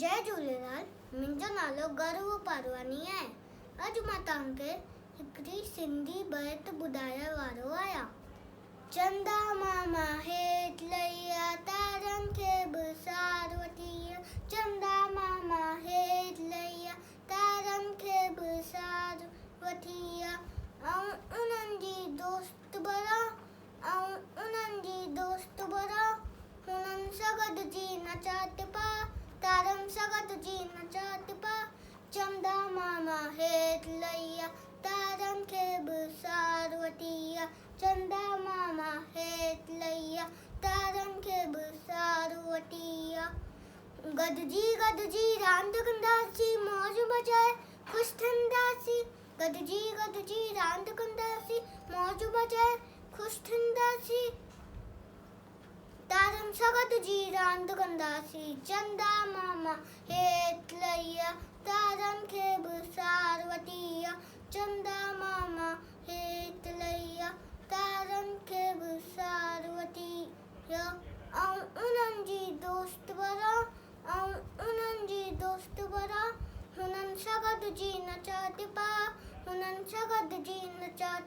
जय झूलेलाल। मुंहिंजो नालो गर्व पारवानी आहे। अॼु मां तव्हांखे हिकिड़ी सिंधी बैत ॿुधाइण वारो आहियां। चंदा मामा हेठि लही आ, तारनि खे बि सार वठी आ। चंदा मामा हेठि लही आ, तारनि खे बि सार वठी आ। उन्हनि जी दोस्त बड़ा, हुननि सां गॾिजी नचा टिपा, तारनि सां गॾिजी नचा टिपा। चंदा मामा हेठि लही आ, तारनि खे बि सार वठी आ। चंदा मामा हेठि लही आ, तारनि खे बि सार वठी आ। गॾिजी रांदि कंदासीं, मौज मचाए ख़ुशि थींदासीं। गॾिजी रांदि कंदासीं, मौज मचाए ख़ुशि थींदासीं। तारनि सां गॾिजी रांदि कंदासीं। चंदा मामा हेठि लही आ, तारनि खे बि सार वठी आ। चंदा मामा हेठि लही आ, तारनि खे बि सार वठी आ। उन्हनि जी दोस्त बड़ा, हुननि सां गॾिजी नचा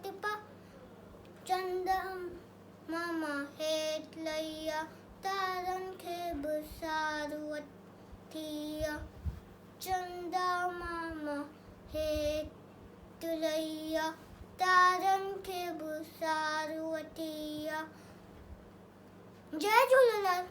टिपा, चंदा मामा हेठि लही आ, तारनि खे बि सार वठी आ। चंदा मामा हेठि लही आ, तारनि खे बि सार वठी आ। जय झूलेलाल।